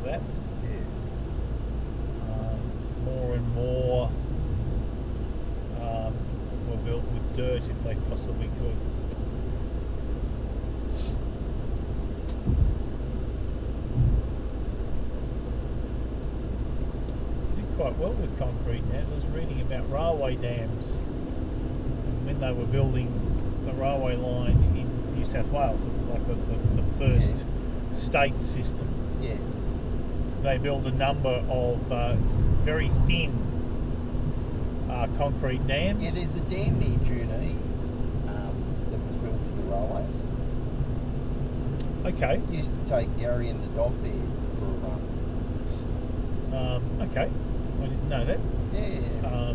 that. Yeah. More and more were built with dirt if they possibly could. Did quite well with concrete now. I was reading about railway dams when they were building the railway line in New South Wales, like the first state system. Yeah. They built a number of very thin concrete dams. Yeah, there's a dam near Junee that was built for the railways. Okay. Used to take Gary and the dog there for a run. Okay. I didn't know that. Yeah.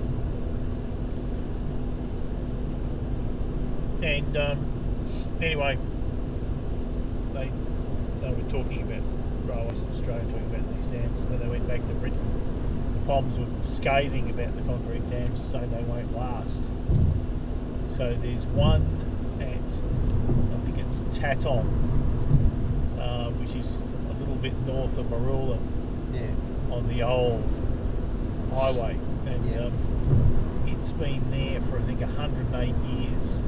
Anyway, they were talking about railways in Australia, talking about these dams when they went back to Britain. The problems were scathing about the concrete dams and saying they won't last. So there's one at, I think it's Taton, which is a little bit north of Marula, on the old highway, and it's been there for I think 108 years.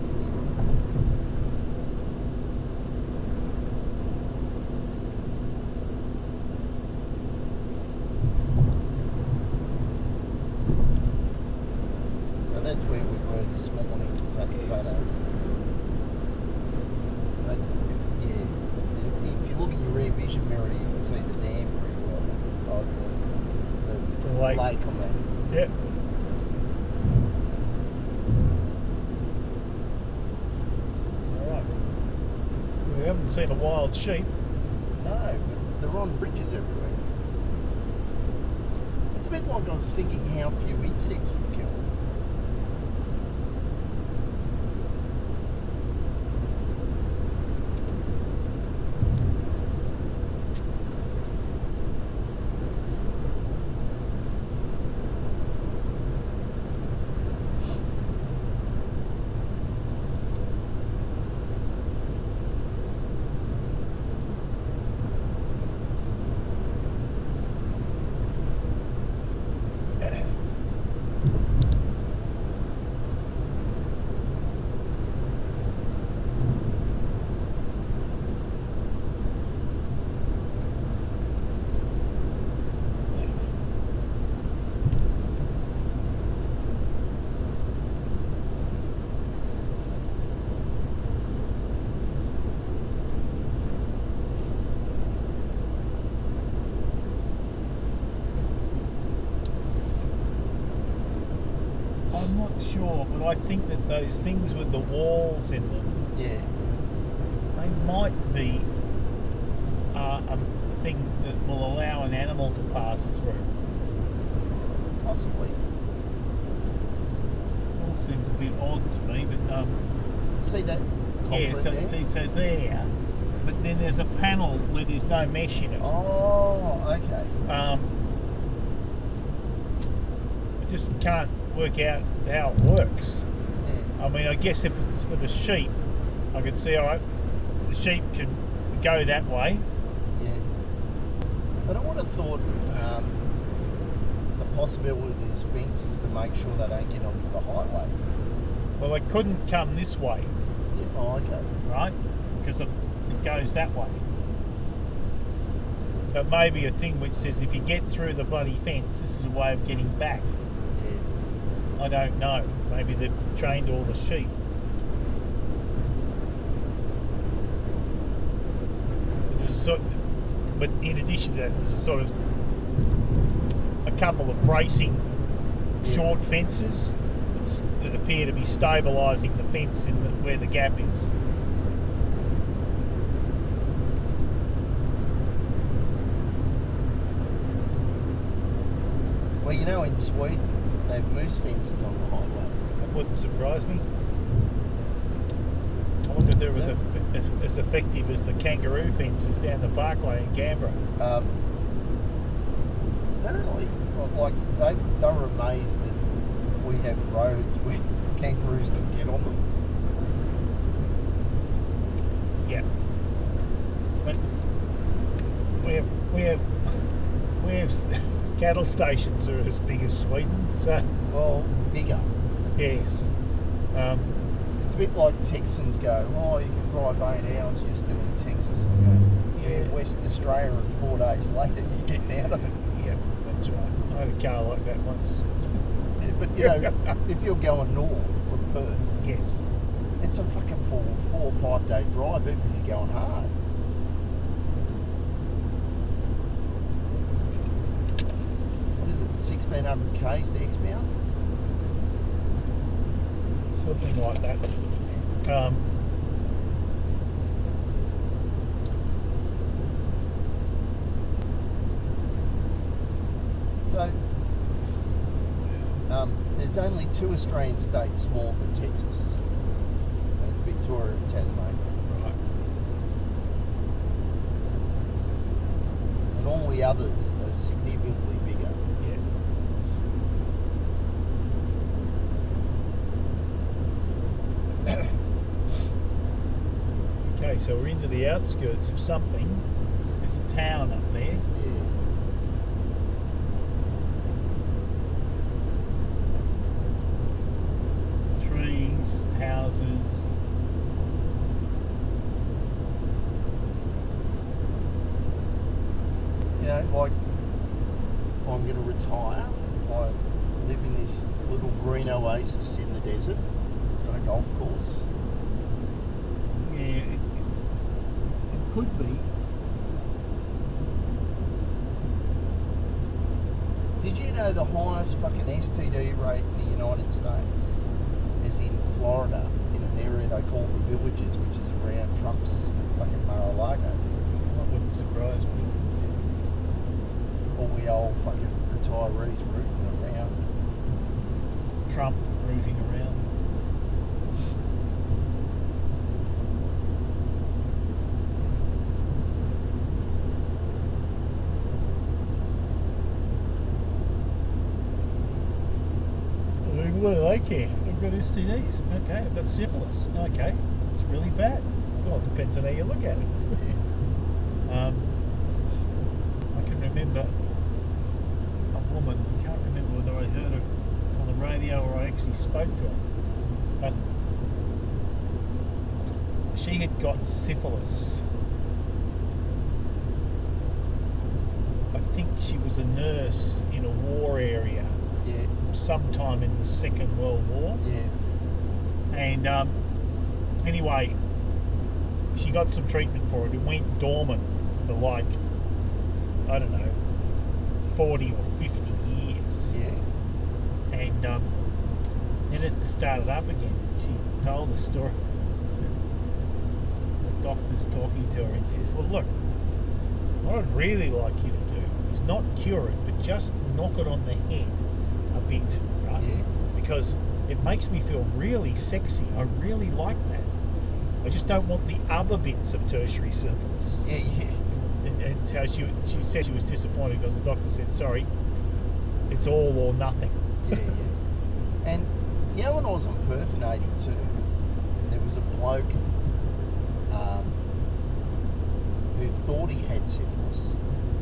That's where we were this morning to take the photos. But if you look in your rear vision mirror, you can see the dam pretty well. The lake on that. Yep. Alright. We haven't seen a wild sheep. No, but they're on bridges everywhere. It's a bit like I was thinking how few insects were killed. I'm not sure, but I think that those things with the walls in them, they might be a thing that will allow an animal to pass through. Possibly. All seems a bit odd to me, but see that? Yeah, so there, but then there's a panel where there's no mesh in it. Oh, okay. I just can't work out how it works. Yeah. I mean, I guess if it's for the sheep, I could see, all right, the sheep can go that way. Yeah. But I would have thought the possibility is fences to make sure they don't get onto the highway. Well, they couldn't come this way. Yeah. Oh, okay. Right? Because it goes that way. So it may be a thing which says if you get through the bloody fence, this is a way of getting back. Yeah. I don't know. Maybe they've trained all the sheep. But in addition to that, there's sort of a couple of bracing short fences that appear to be stabilising the fence in where the gap is. Well, you know, in Sweden, they have moose fences on the highway. That wouldn't surprise me. I wonder if they're as effective as the kangaroo fences down the parkway in Canberra. Apparently, like they were amazed that we have roads where kangaroos can get on them. Yeah. But we have We have cattle stations are as big as Sweden, so Well, bigger. yes. It's a bit like Texans go, oh, you can drive 8 hours, you're still in Texas. You go, yeah, Western Australia, and 4 days later you're getting out of it. Yeah, that's right. I had a car like that once. Yeah, but you know, if you're going north from Perth, Yes. it's a fucking 4 or 5 day drive, even if you're going hard. What is it, 1,600 k's to Exmouth? Something like that. So, there's only 2 Australian states smaller than Texas. And it's Victoria and Tasmania. Right. And all the others are significantly bigger. Yeah. Okay, so we're into the outskirts of something. There's a town up there. Yeah. Trees, houses. You know, like, I'm going to retire. I live in this little green oasis in the desert. It's got a golf course. Yeah, it could be. Did you know the highest fucking STD rate in the United States is in Florida, in an area they call the Villages, which is around Trump's fucking Mar-a-Lago? That wouldn't surprise me. All the old fucking retirees rooting around. Trump rooting around. What do they care? I've got STDs. Okay, I've got syphilis. Okay, it's really bad. Well, it depends on how you look at it. I can remember a woman, I can't remember whether I heard her on the radio or I actually spoke to her, but she had got syphilis. I think she was a nurse in a war area. Yeah. Sometime in the Second World War. Yeah. And anyway, she got some treatment for it. It went dormant for like, I don't know, 40 or 50 years. Yeah. And then it started up again. She told the story. The doctor's talking to her and says, well, look, what I'd really like you to do is not cure it, but just knock it on the head a bit, right? Yeah. Because it makes me feel really sexy. I really like that. I just don't want the other bits of tertiary syphilis. Yeah, yeah. And how she said she was disappointed because the doctor said, sorry, it's all or nothing. Yeah, yeah. And you know, when I was on Perth in '82, there was a bloke who thought he had syphilis.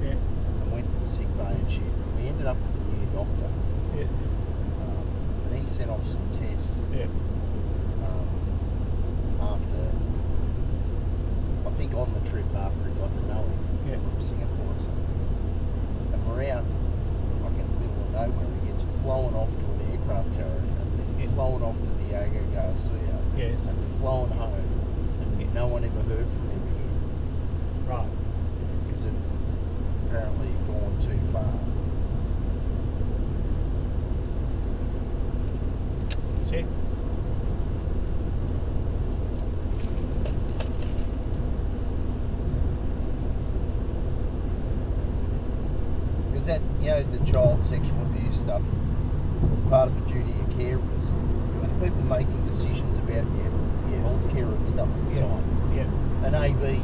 Yeah. And went to the sick bay and shit. We ended up with a new doctor. Yeah. And he sent off some tests. Yeah. After, I think on the trip after he got to know him, Yeah. from Singapore or something. And we're out like in the middle of nowhere. He gets flown off to an aircraft carrier and then Yeah. flown off to Diego Garcia Yes. and flown home. And no one ever heard from him again Right. because it apparently had gone too far. See? Because that, you know, the child sexual abuse stuff, part of the duty of care was you were the people making decisions about your health care and stuff at the Yeah. time. Yeah. An AB.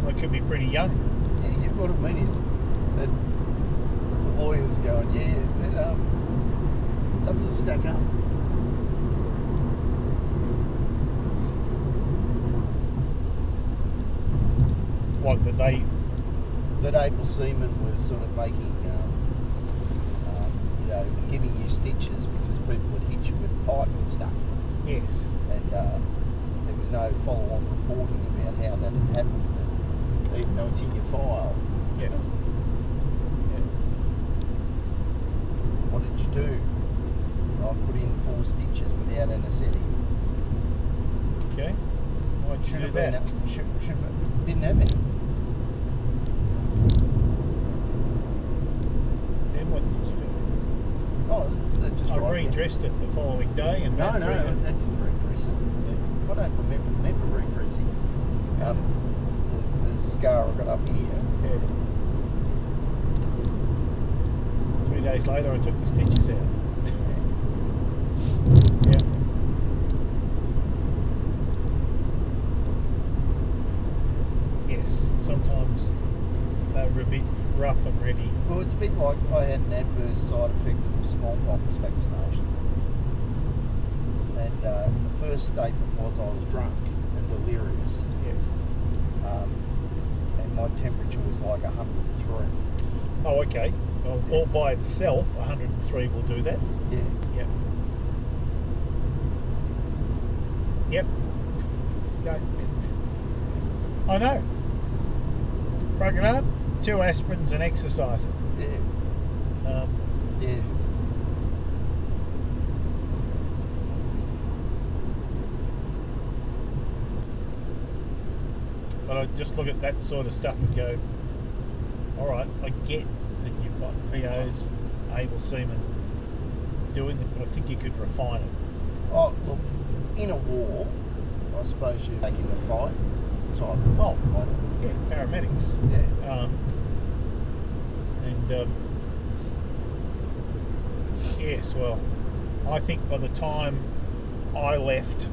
Well, it could be pretty young. Yeah, what I mean is that the lawyers are going, yeah, that doesn't stack up. What that they? That able seamen were sort of making, giving you stitches because people would hit you with pipe and stuff. Yes. And there was no follow-on reporting about how that had happened, even though it's in your file. Yeah. What did you do? I put in 4 stitches without anaesthetic. Okay. Why'd you do that? Didn't have any. Then what did you do? Oh, they just I redressed it the following day and No, ran through that didn't redress it. I don't remember them ever redressing. The scar I got up here. Yeah. 3 days later, I took the stitches out. Yeah. Yes, sometimes they were a bit rough and ready. Well, it's a bit like I had an adverse side effect from smallpox vaccination. And the first statement was I was drunk and delirious. Yes. And my temperature was like 103. Oh, okay. Well, all by itself, 103 will do that. Yeah. Yep. Yep. Go. I know. Broken arm, 2 aspirins and exercising. Yeah. Yeah. But I just look at that sort of stuff and go, all right, I get that you've got POs, able seamen doing it, but I think you could refine it. Oh, look, in a war, I suppose you're taking the fight type. Oh, yeah, paramedics. Yeah. Yes, well, I think by the time I left,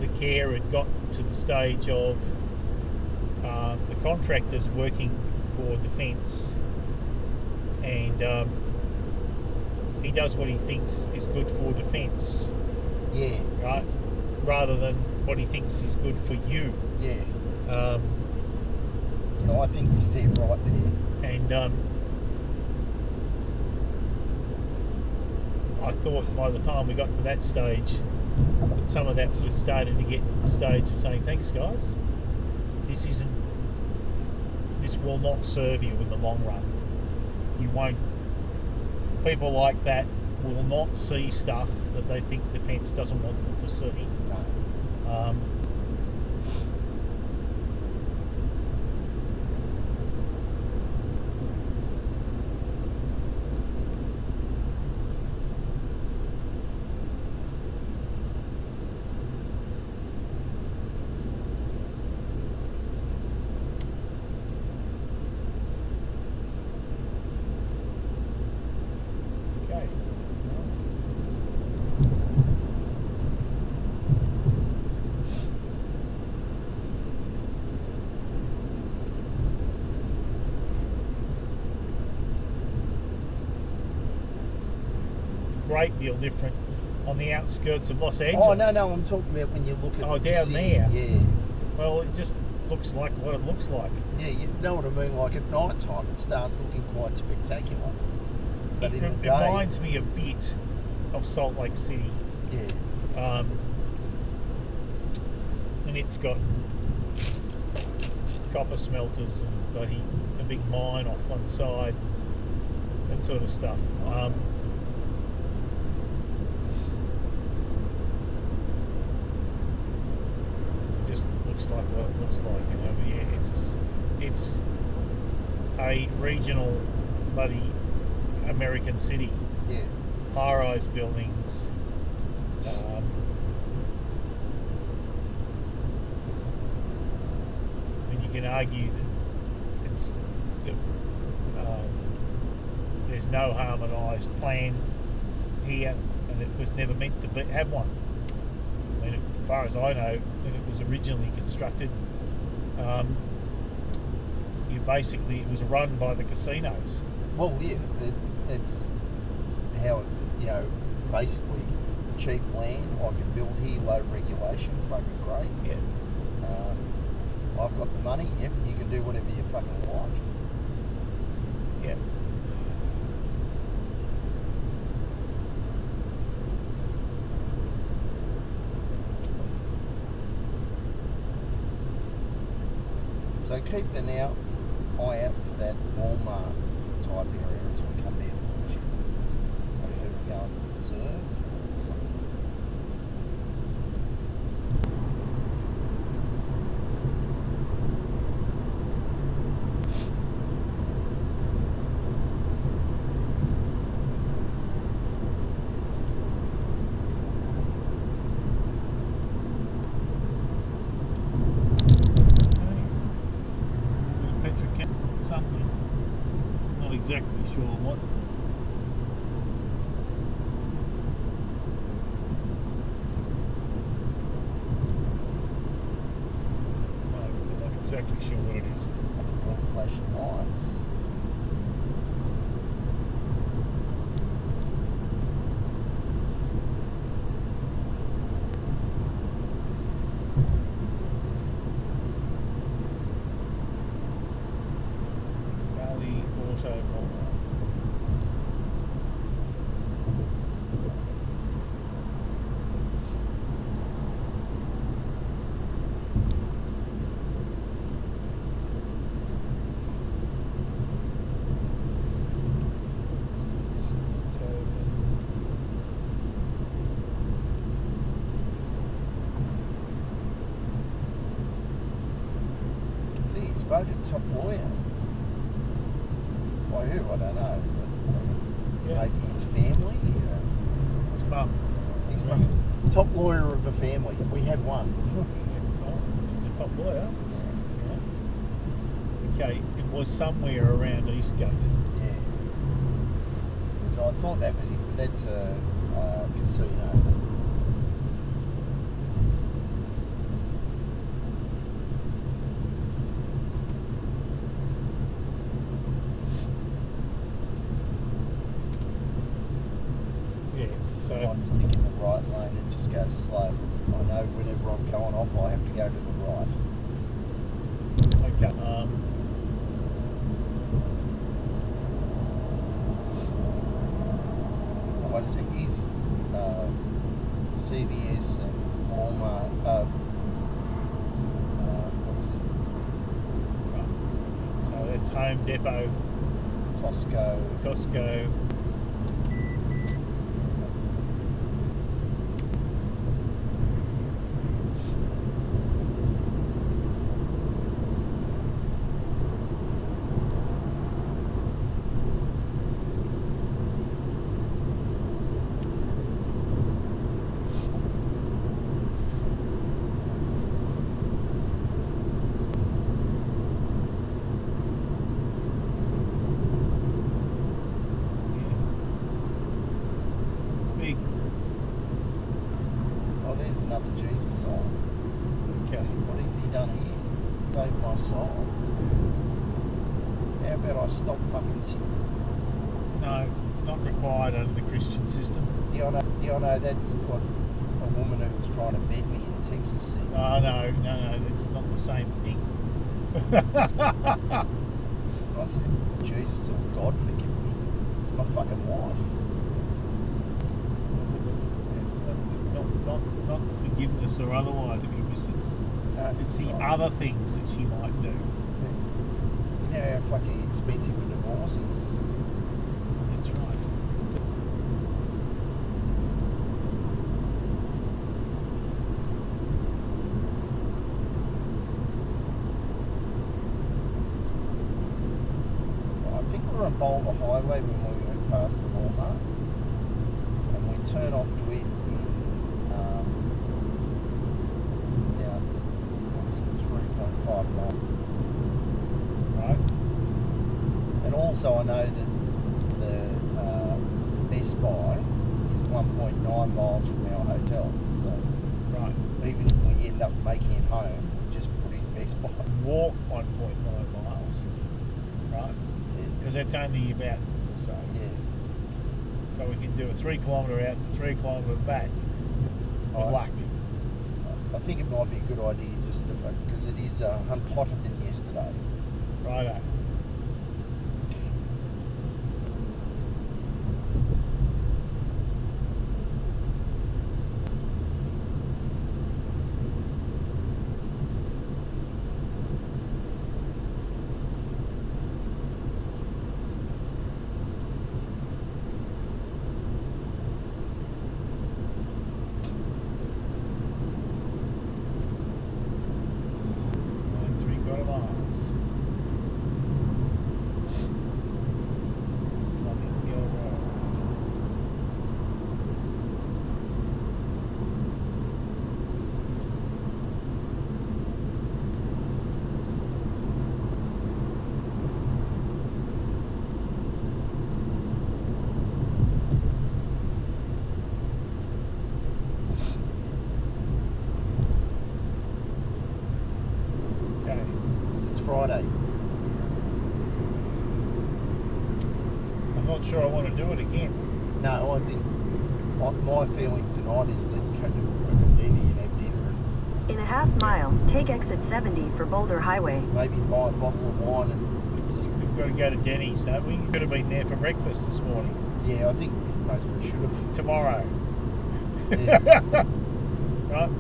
the care had got to the stage of the contractors working for Defence, and he does what he thinks is good for Defence. Yeah. Right? Rather than what he thinks is good for you. Yeah. I think they're right there. And I thought by the time we got to that stage, that some of that was starting to get to the stage of saying, thanks guys, this will not serve you in the long run. You won't, people like that will not see stuff that they think Defence doesn't want them to see. No. Okay. Great deal different on the outskirts of Los Angeles. Oh, no, I'm talking about when you look at Oh, the down city. there. Yeah. Well, it just looks like what it looks like. Yeah, you know what I mean? Like at night time, it starts looking quite spectacular. But It in the day... reminds me a bit of Salt Lake City. Yeah. And it's got copper smelters and bloody a big mine off one side, that sort of stuff. Just looks like what it looks like, you know. But yeah, it's a regional bloody American city. Yeah. High-rise buildings. And you can argue that there's no harmonised plan here, and it was never meant to have one. I mean, as far as I know, when it was originally constructed, it was run by the casinos. Well, yeah, it's how it, basically cheap land. I can build here, low regulation, fucking great. Yeah. I've got the money. Yep, you can do whatever you fucking want. Yeah. So keep an eye out for that Walmart type area as we come down to the chickens. Where we go and observe or something. Something. Not exactly sure what. I'm not exactly sure what it is. Little flashing lights. See, he's voted top lawyer. By who? I don't know. But Yeah. maybe his family. His mum. His mum. Top lawyer of a family. We have one. Well, he's a top lawyer. Yeah. Okay, it was somewhere around Eastgate. Yeah. So I thought that was it, but that's a casino. Yeah, so I stick in the right lane and just go slow. I know whenever I'm going off, I have to go to the right. okay. What is it? Is CVS and Walmart. What is it? Right. So that's Home Depot, Costco. Big. Oh, there's another Jesus sign. Okay. What has he done here? Save my soul. How about I stop fucking sin? No, not required under the Christian system. Yeah, I know that's what a woman who was trying to bed me in Texas said. Oh, no, that's not the same thing. I said, Jesus or God forgive me. It's my fucking wife. It's not forgiveness or otherwise forgivenesses. It's the other things that she might do. You know how fucking expensive a divorce is? That's right. I think we were on Boulder Highway when we went past the Walmart, and we turn off to it in now what is it, 3.5 miles. Right? And also I know that the Best Buy is 1.9 miles from our hotel, so Right. even if we end up making it home, we just put in Best Buy. Walk 1.9 miles. Right? Yeah. Because that's only about so. Yeah. So we can do a 3 kilometre out and 3 kilometre back with luck. I think it might be a good idea just to, because it is hotter than yesterday. Righto. Friday. I'm not sure I want to do it again. No, I think my feeling tonight is let's go to Denny and have dinner. In a half mile, take exit 70 for Boulder Highway. Maybe buy a bottle of wine and see. We've got to go to Denny's, don't we? Could have been there for breakfast this morning. Yeah, I think most people should have. Tomorrow. Yeah. Right.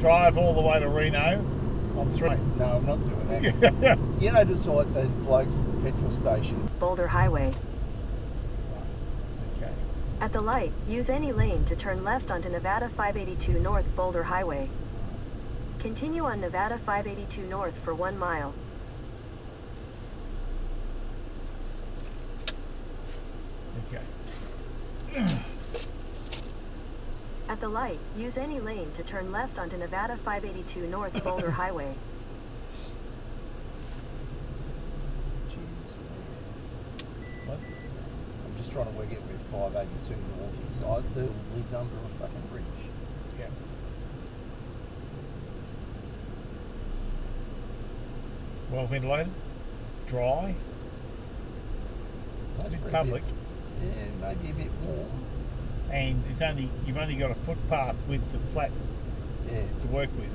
Drive all the way to Reno on 3. No, I'm not doing that. You know, just like those blokes at the petrol station. Boulder Highway. Okay. At the light, use any lane to turn left onto Nevada 582 North Boulder Highway. Continue on Nevada 582 North for 1 mile. Okay. At the light, use any lane to turn left onto Nevada 582 North Boulder Highway. Jeez, man. What? I'm just trying to work out where 582 North is. I lived under a fucking bridge. Yeah. Well ventilated, dry. That's Bit pretty public. good. Yeah, maybe a bit warm. And you've only got a footpath with the flat to work with,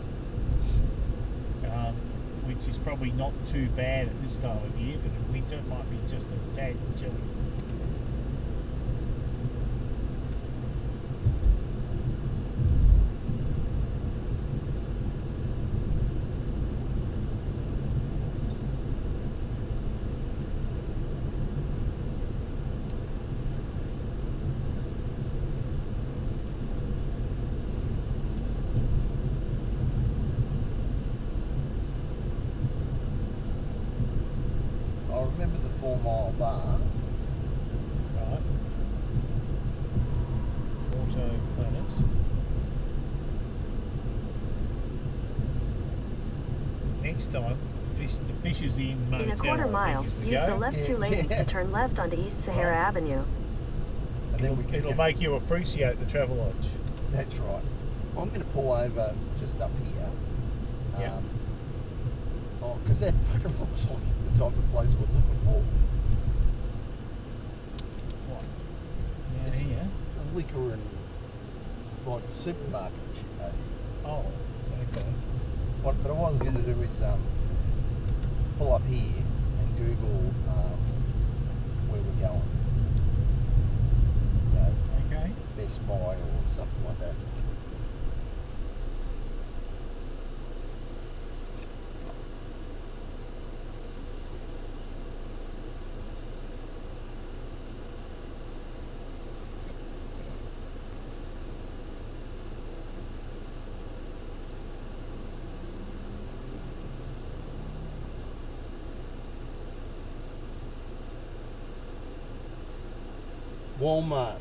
which is probably not too bad at this time of year, but in winter it might be just a tad chilly. I remember the 4 Mile bar. Right. Auto planets. Next time, the fish is in motel. In a quarter mile, use the left 2 lanes to turn left onto East Sahara Avenue. And then It'll make you appreciate the Travelodge. That's right. I'm going to pull over just up here. Yeah. Because that fucking looks like the type of place we're looking for. What? Yeah, It's here. a liquor and like a supermarket and shit, maybe. Oh, okay. But what I was going to do is pull up here and Google where we're going. You know, Okay. Best Buy or something like that. Walmart.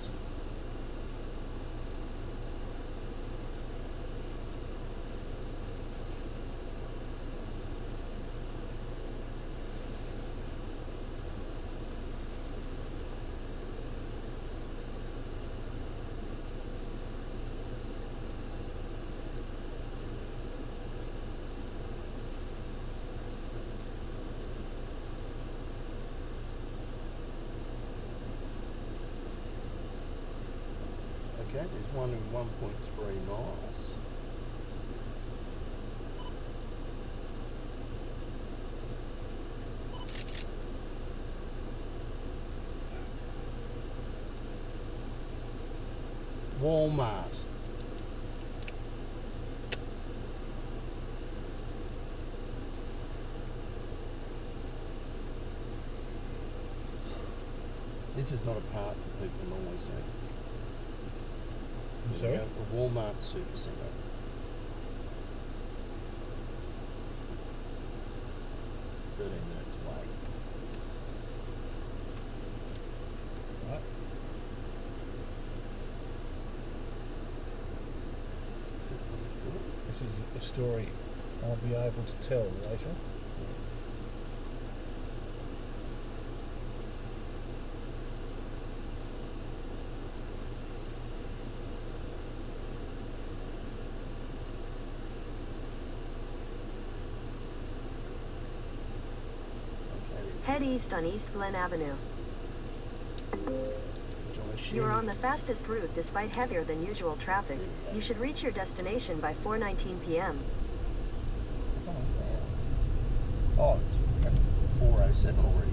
Okay, there's one in 1.3 miles. Walmart. This is not a part that people normally see. Sorry? A Walmart supercentre. Minutes away. Right. So what are you doing? This is a story I'll be able to tell later. Head east on East Glen Avenue. You are on the fastest route despite heavier than usual traffic. You should reach your destination by 4:19 p.m. It's almost an hour. Oh, it's 4:07 already.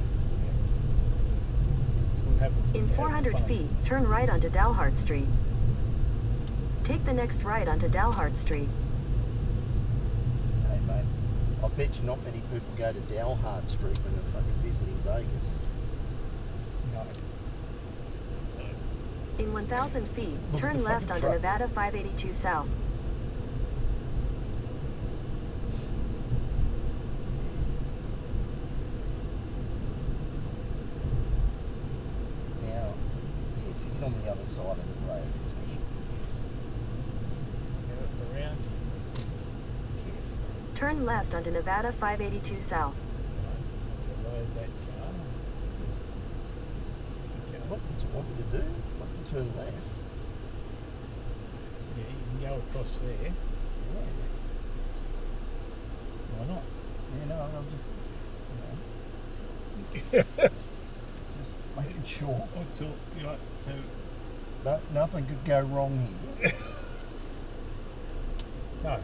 In 400 feet, turn right onto Dalhart Street. Take the next right onto Dalhart Street. Hey, mate. I bet you not many people go to Dalhart Street when they're fucking visiting Vegas. No. In 1,000 feet, Look at turn the left fucking onto trucks. Nevada 582 South. Now, yes, he's on the other side of the road, isn't he? Yes. Go around. Careful. Turn left onto Nevada 582 South. Load that car. What does it want me to do? Fucking turn left. Yeah, you can go across there. Yeah. Why not? Yeah, no, I'm just, just making sure. What's all, you know, so No, nothing could go wrong here. no.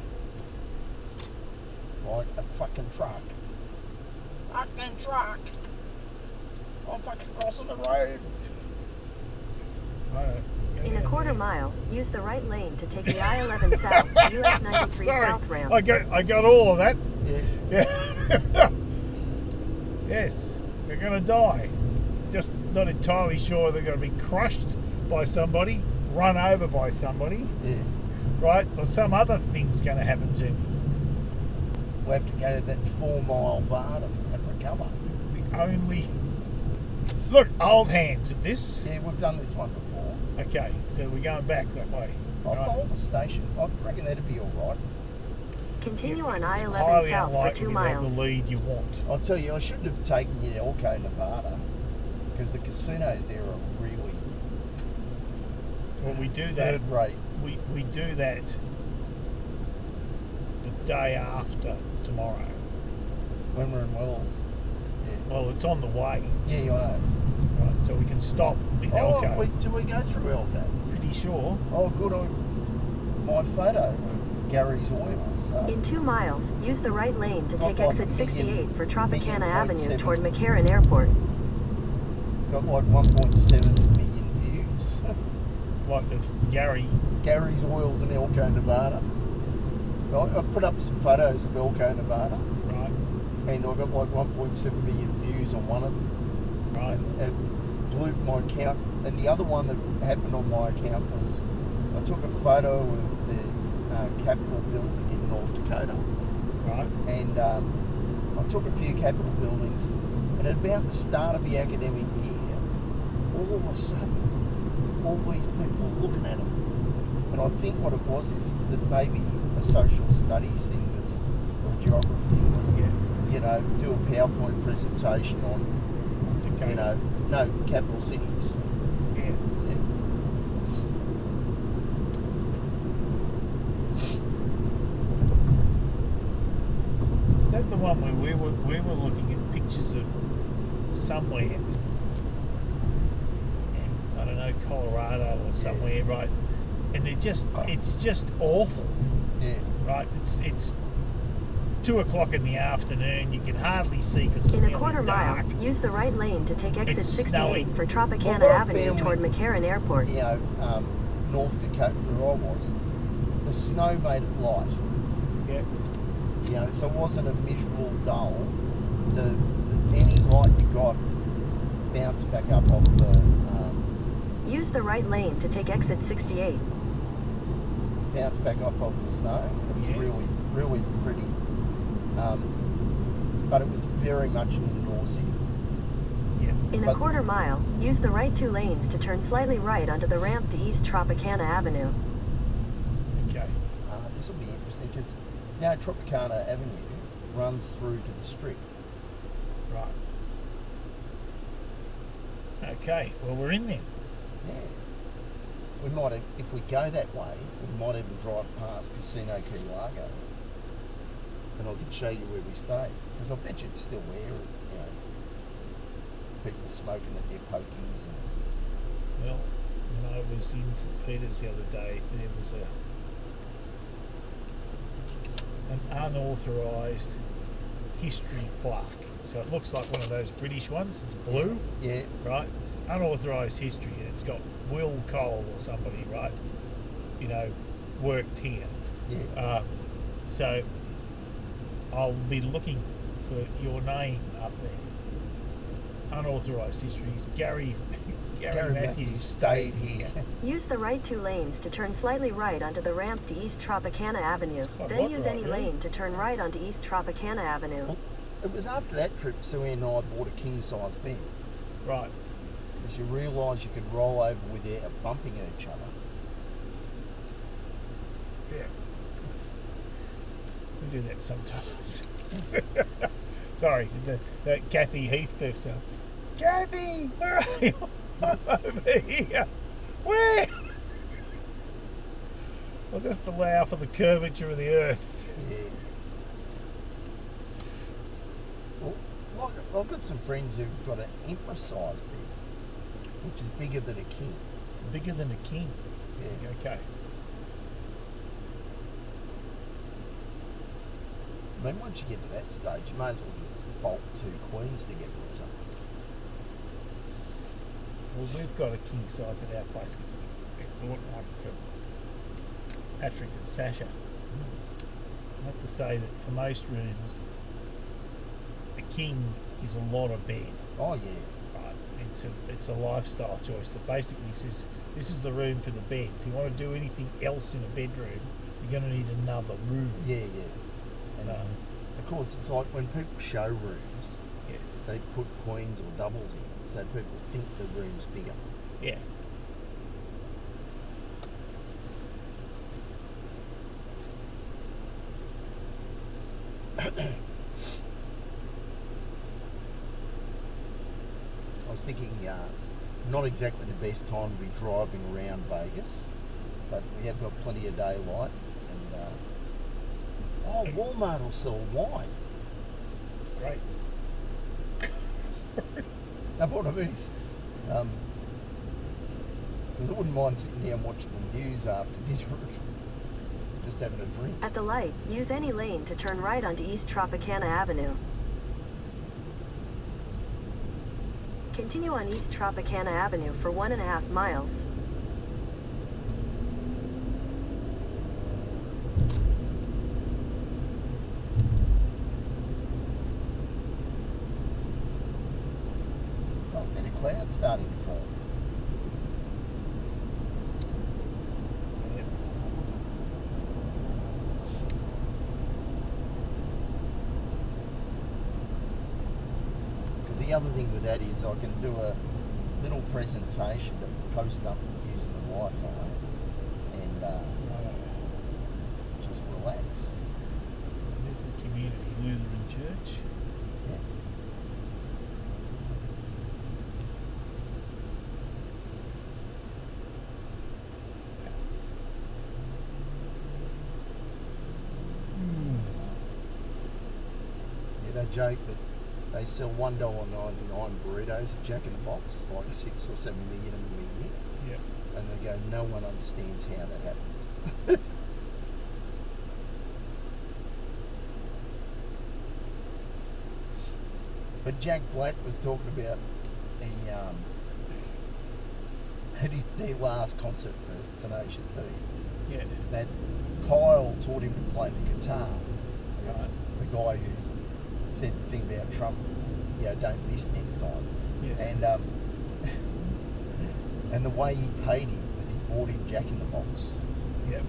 Like a fucking truck. Fucking truck! I'm fucking crossing the road. In a quarter mile, use the right lane to take the I-11 South, US 93 Sorry, South ramp. I got all of that. Yeah. Yeah. Yes, they're going to die. Just not entirely sure they're going to be crushed by somebody, run over by somebody, Yeah. right? Or some other thing's going to happen to me. We'll have to go to that 4 mile bar to fucking recover. The only... Look, old hands at this. Yeah, we've done this one before. Okay, so we're going back that way. I'll Right. hold the station. I reckon that'd be alright. Continue on It's I-11 highly South for unlikely 2 to have miles. the lead you want. I'll tell you, I shouldn't have taken you to Elko, Nevada, because the casinos there are really Well, we do that. third rate. We do that the day after tomorrow. When we're in Wells. Well, it's on the way, Yeah, I know. right? So we can stop in Elko. Oh, do we go through Elko? Pretty sure. Oh, good on my photo of Gary's Oils. In 2 miles, use the right lane to take Got like exit a 68 for Tropicana 1.7 Avenue toward McCarran Airport. got like 1.7 million views. Like of Gary. Gary's Oils in Elko, Nevada. I put up some photos of Elko, Nevada, Right, and I got like 1.7 million views on one of them. right. It blew my account. And the other one that happened on my account was I took a photo of the Capitol building in North Dakota, Right. and I took a few Capitol buildings, and at about the start of the academic year, all of a sudden, all these people are looking at them. And I think what it was is that maybe a social studies thing was, or geography was, Yeah. you know, do a PowerPoint presentation on, Dakota. you know, no, capital cities. Yeah. Yeah. Is that the one where we were looking at pictures of somewhere in, I don't know, Colorado or somewhere, right? And they're just, it's just awful, Yeah. right? It's 2 o'clock in the afternoon. You can hardly see because it's In a nearly quarter dark. mile, use the right lane to take exit It's 68 snowing. for Well, Tropicana what I Avenue found toward with- McCarran Airport. You know, North Dakota where I was, the snow made it light. Yeah. You know, so it wasn't a miserable dull. Any light you got bounced back up off the. Use the right lane to take exit 68. Bounced back up off the snow. It was Yes. really, really pretty. But it was very much an indoor city. Yeah. In a But- quarter mile, use the right 2 lanes to turn slightly right onto the ramp to East Tropicana Avenue. Okay. This will be interesting because now Tropicana Avenue runs through to the strip. Right. Okay. Well, we're in there. Yeah. We might have, if we go that way, we might even drive past Casino Key Largo. And I could show you where we stayed. Because I bet you it's still there, you know. People smoking at their pokies. And, Well, when I was in St. Peter's the other day, there was an unauthorised history plaque. So it looks like one of those British ones. It's blue, yeah, right? Unauthorised history, and it's got Will Cole or somebody, right? You know, worked here. yeah. So I'll be looking for your name up there. Unauthorised history. Gary Matthews stayed here. Use the right 2 lanes to turn slightly right onto the ramp to East Tropicana Avenue. quite Then hot use right, any really. lane to turn right onto East Tropicana Avenue. Well, it was after that trip Sue and I bought a king-size bed. Right. Because you realise you could roll over without bumping each other. Yeah. We do that sometimes. Sorry, the Kathy Heathcliff stuff. Kathy, where are you? I'm over here. Where? I'll just allow for the curvature of the earth. Yeah. Well, I've got some friends who've got an emperor-sized bed, which is bigger than a king. Bigger than a king. Yeah. Okay. I mean, once you get to that stage, you may as well just bolt 2 queens together or something. Well, we've got a king size at our place because we bought one for Patrick and Sasha. I have to say that for most rooms, a king is a lot of bed. Oh, yeah. Right, it's a lifestyle choice that basically says this is the room for the bed. If you want to do anything else in a bedroom, you're going to need another room. Yeah, yeah. And of course, it's like when people show rooms, Yeah, they put queens or doubles in, so people think the room's bigger. yeah. I was thinking, not exactly the best time to be driving around Vegas, but we have got plenty of daylight. And Walmart will sell wine. Great. Sorry. Now, what I mean is, because I wouldn't mind sitting down watching the news after dinner, just having a drink. At the light, use any lane to turn right onto East Tropicana Avenue. Continue on East Tropicana Avenue for 1.5 miles. Well, a bit of cloud starting to form. Yeah. Because the other thing with that is I can do a little presentation to post up using the Wi-Fi and just relax. There's the Community Lutheran Church. Yeah. Yeah, they joke that they sell $1.99 burritos at Jack in the Box. It's like 6 or 7 million of them a year. Yeah. And they go, no one understands how that happens. But Jack Black was talking about at their last concert for Tenacious D, Yeah. that Kyle taught him to play the guitar. It Right. was the guy who said the thing about Trump, don't miss next time. Yes. And the way he paid him was he bought him Jack in the Box. Yep.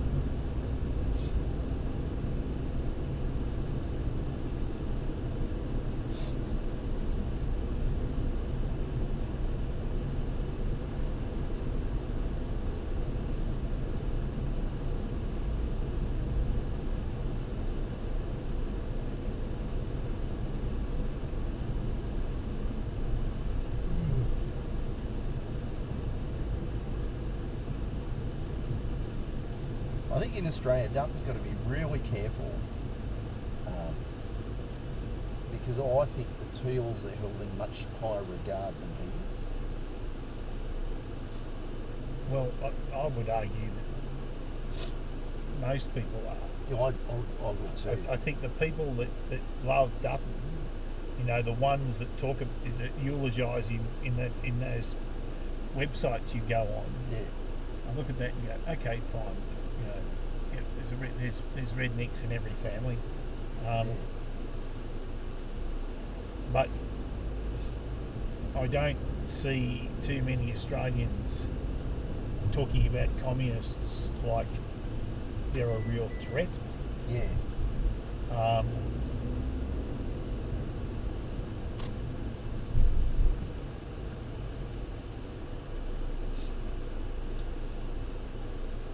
I think in Australia, Duncan's got to be really careful because I think the Teals are held in much higher regard than he is. Well, I would argue that most people are. Yeah, I would too. I think the people that love Dutton, the ones that that eulogise him in those websites you go on, Yeah. I look at that and go, okay, fine. There's rednecks in every family, but I don't see too many Australians talking about communists like they're a real threat. Yeah.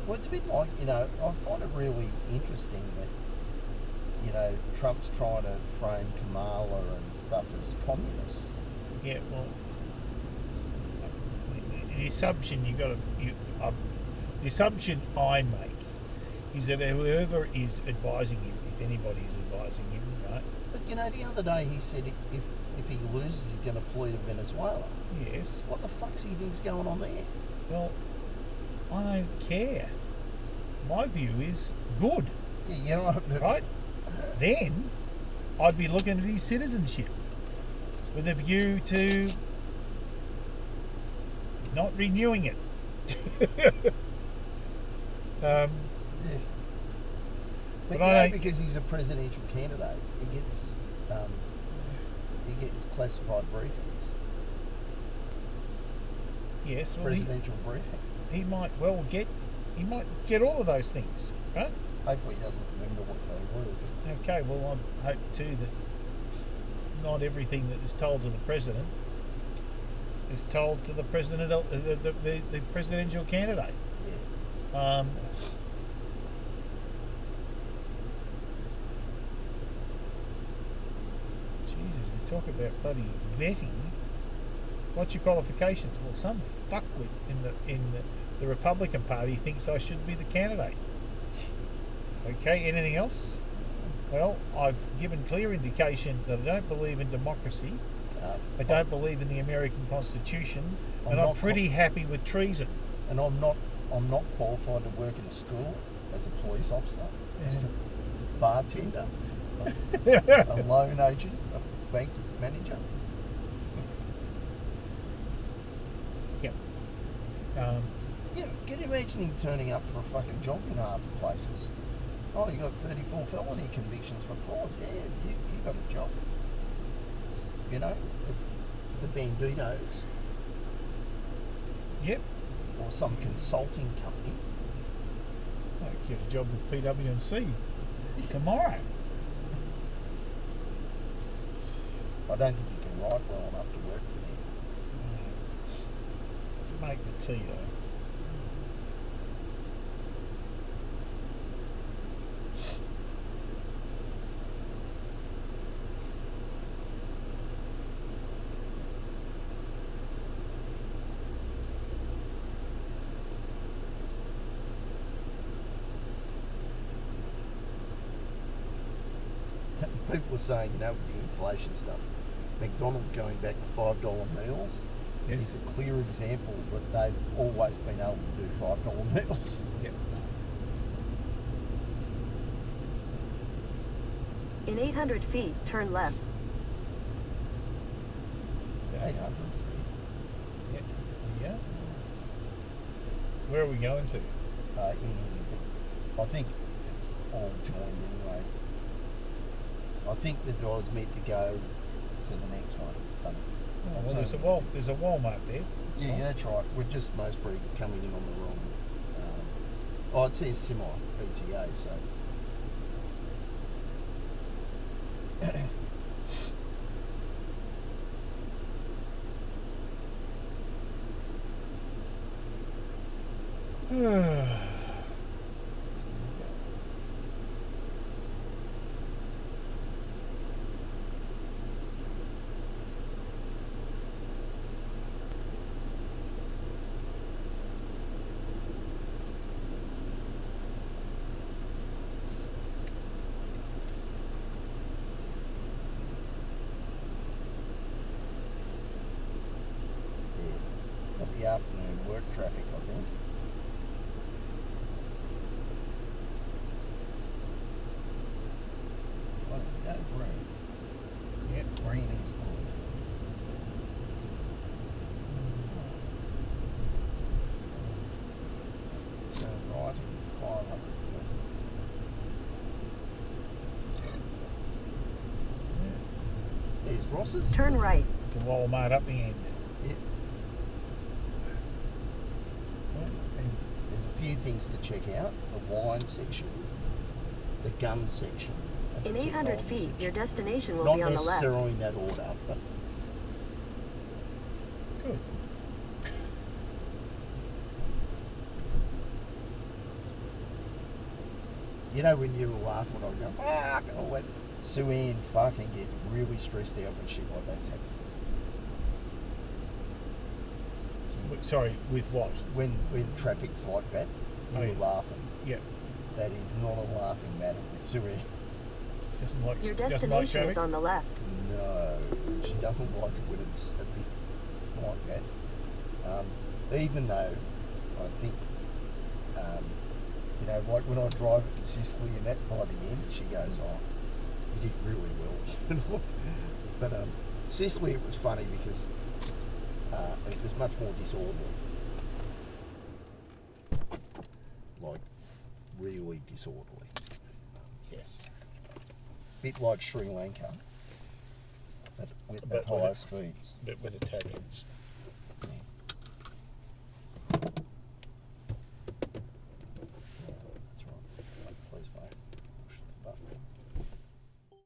Well, it's a bit like, I find it really interesting that, Trump's trying to frame Kamala and stuff as communists. Yeah, well, the assumption the assumption I make is that whoever is advising him, if anybody is advising him, right? But the other day he said if he loses, he's going to flee to Venezuela. Yes. What the fuck's he think's going on there? Well, I don't care. My view is good. Yeah, right? Then I'd be looking at his citizenship with a view to not renewing it. Yeah. But I don't, because he's a presidential candidate, he gets classified briefings. yes, well, Presidential briefings. he might get all of those things, right? Hopefully he doesn't remember what they were. Okay, well, I hope too that not everything that is told to the president is told to the president, the presidential candidate. Yeah. Jesus, we talk about bloody vetting. What's your qualifications? Well, some fuckwit in the Republican Party thinks I should be the candidate. Okay, anything else? Well, I've given clear indication that I don't believe in democracy. I don't believe in the American Constitution, and I'm pretty happy with treason. And I'm not qualified to work in a school as a police officer, as a bartender, a loan agent, a bank manager. Yep. Yeah, can you imagine him turning up for a fucking job in half the places? Oh, you got 34 felony convictions for fraud. Yeah, you got a job. The Banditos. Yep. Or some consulting company. I'll get a job with PwC tomorrow. I don't think you can write well enough to work for them. Make the tea though. People are saying, with the inflation stuff, McDonald's going back to $5 meals is a clear example that they've always been able to do $5 meals. Yep. In 800 feet, turn left. 800 feet. Yeah. Where are we going to? In here. But I think it's all joined anyway. I think that I was meant to go to the next one. But Oh, well, there's a Walmart there. That's fine. that's right. We're just most probably coming in on the wrong. It says semi PTA, so. Got the afternoon work traffic, I think. Oh, no, green. Yeah. Green is good. Turn right in 500 feet. There's Ross's. Turn right. The Walmart up the end. Yep. And There's a few things to check out. The wine section, the gun section, and In the 800 technology feet, section. your destination will Not be on the left. necessarily in that order, but good. you know when you were laughing when I was going, fuck, and all that, Sue Ann fucking gets really stressed out when shit like that's happening. Sorry, with what? When traffic's like that, you Oh, were yeah. laughing. Yeah. That is not a laughing matter with Sue Ann. Doesn't like Your doesn't like destination traffic. is on the left. No, she doesn't like it when it's a bit like that. Even though I think, like when I drive it in Sicily and that, by the end, she goes, oh, you did really well. But Sicily, it was funny because it was much more disorderly. Like, really disorderly. Yes. Bit like Sri Lanka, but with But with higher it- speeds. But with Italians.